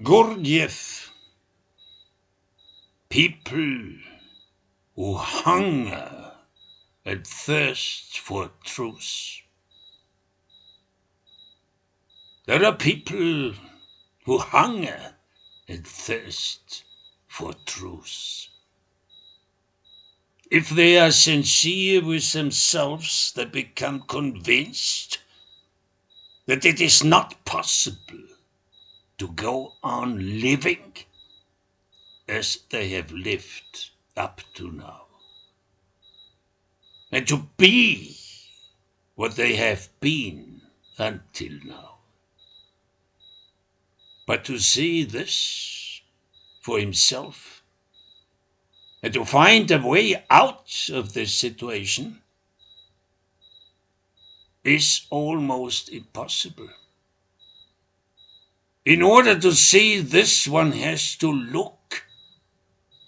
GURDIJEFF, people who hunger and thirst for truth. There are people who hunger and thirst for truth. If they are sincere with themselves, they become convinced that it is not possible to go on living as they have lived up to now, and to be what they have been until now. But to see this for himself and to find a way out of this situation is almost impossible. In order to see this, one has to look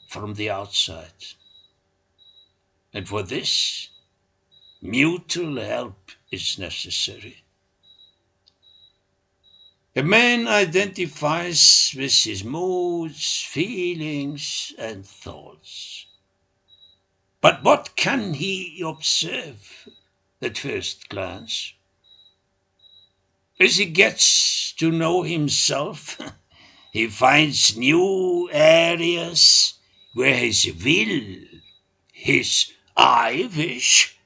from the outside. And for this, mutual help is necessary. A man identifies with his moods, feelings, and thoughts. But what can he observe at first glance? As he gets to know himself, he finds new areas where his will, his I wish,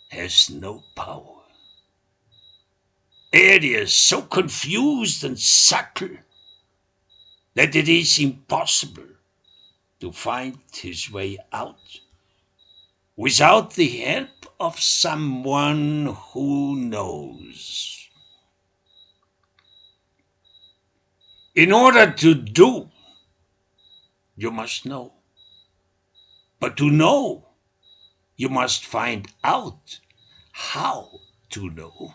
has no power. Areas so confused and subtle that it is impossible to find his way out without the help of someone who knows. In order to do, you must know. But to know, you must find out how to know.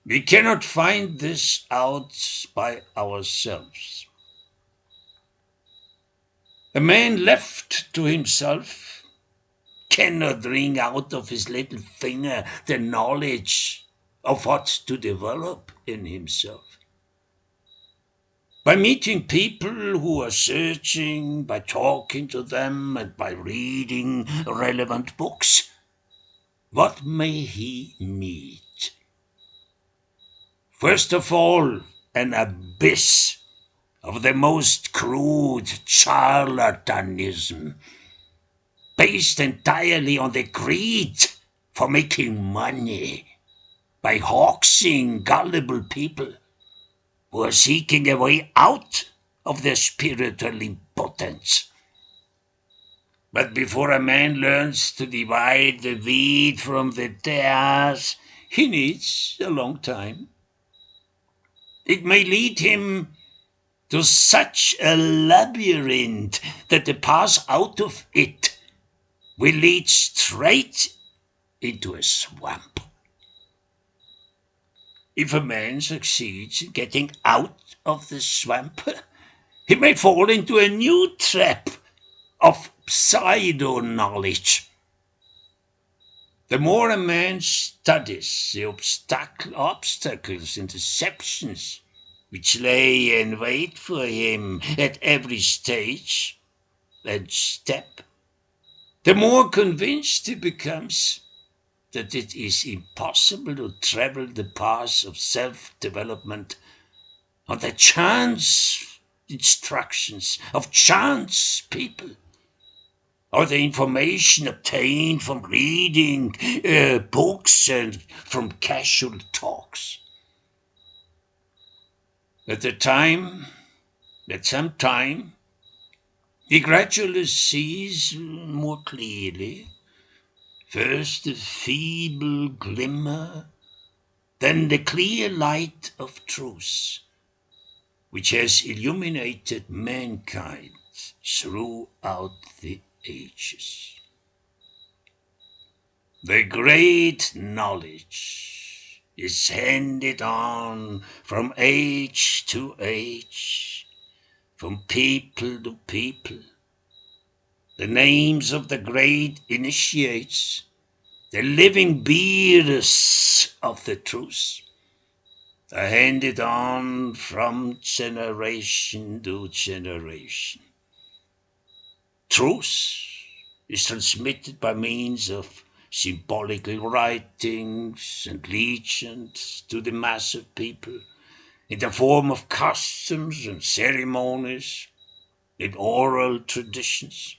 We cannot find this out by ourselves. A man left to himself cannot wring out of his little finger the knowledge of what to develop in himself. By meeting people who are searching, by talking to them, and by reading relevant books, what may he meet? First of all, an abyss of the most crude charlatanism, based entirely on the greed for making money by hoaxing gullible people who are seeking a way out of their spiritual impotence. But before a man learns to divide the wheat from the tares, he needs a long time. It may lead him to such a labyrinth that the path out of it will lead straight into a swamp. If a man succeeds in getting out of the swamp, he may fall into a new trap of pseudo-knowledge. The more a man studies the obstacles and deceptions which lay in wait for him at every stage and step, the more convinced he becomes that it is impossible to travel the path of self-development on the chance instructions of chance people, or the information obtained from reading books and from casual talks. At some time, he gradually sees more clearly, first the feeble glimmer, then the clear light of truth, which has illuminated mankind throughout the ages. The great knowledge is handed on from age to age, from people to people. The names of the great initiates, the living bearers of the truth, are handed on from generation to generation. Truth is transmitted by means of symbolical writings and legends to the mass of people in the form of customs and ceremonies, in oral traditions,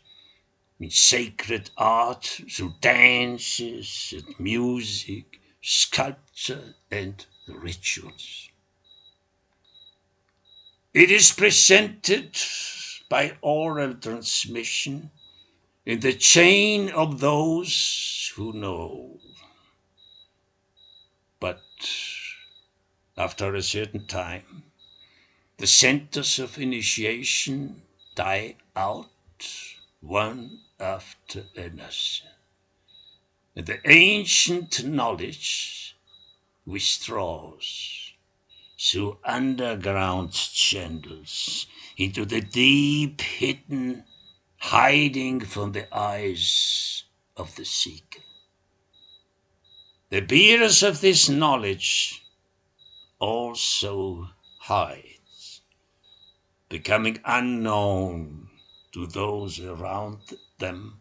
in sacred art through dances and music, sculpture and rituals. It is presented by oral transmission in the chain of those who know. But after a certain time, the centers of initiation die out one after another, and the ancient knowledge withdraws through underground channels into the deep hidden, hiding from the eyes of the seeker. The bearers of this knowledge also hide, becoming unknown to those around them,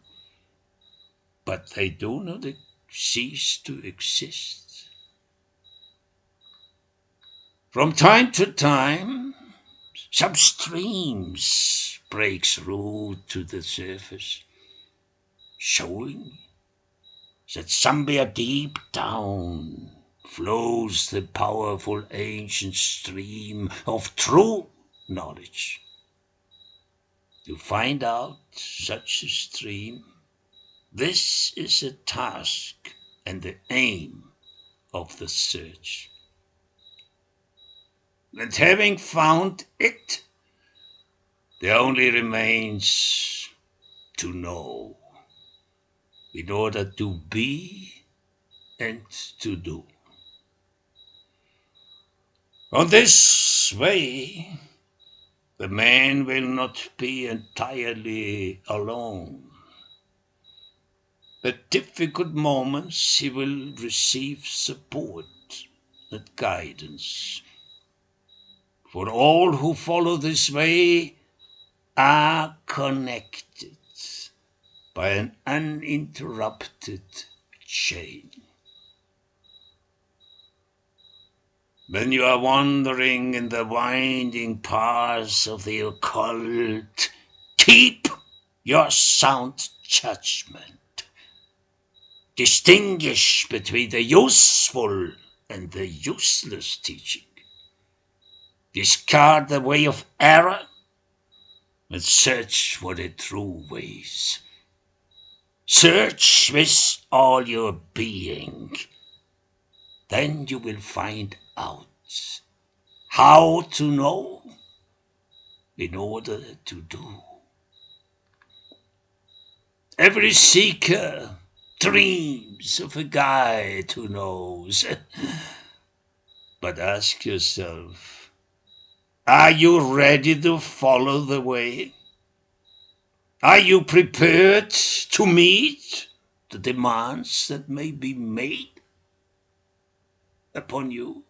but they do not cease to exist. From time to time, some streams break through to the surface, showing that somewhere deep down flows the powerful ancient stream of true knowledge. To find out such a stream, this is a task and the aim of the search. And having found it, there only remains to know in order to be and to do. On this way, the man will not be entirely alone. At difficult moments, he will receive support and guidance. For all who follow this way are connected by an uninterrupted chain. When you are wandering in the winding paths of the occult, keep your sound judgment. Distinguish between the useful and the useless teaching. Discard the way of error and search for the true ways. Search with all your being. Then you will find out how to know in order to do. Every seeker dreams of a guide who knows. But ask yourself, are you ready to follow the way? Are you prepared to meet the demands that may be made upon you?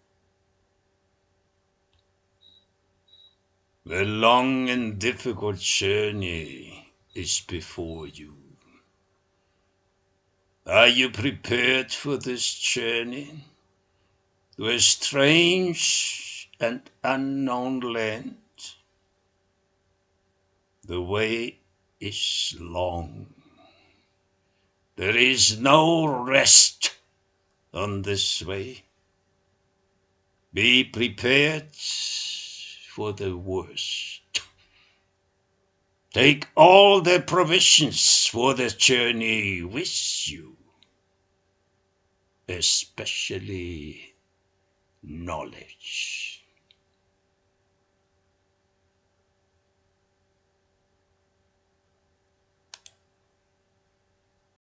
A long and difficult journey is before you. Are you prepared for this journey to a strange and unknown land? The way is long. There is no rest on this way. Be prepared for the worst. Take all the provisions for the journey with you, especially knowledge.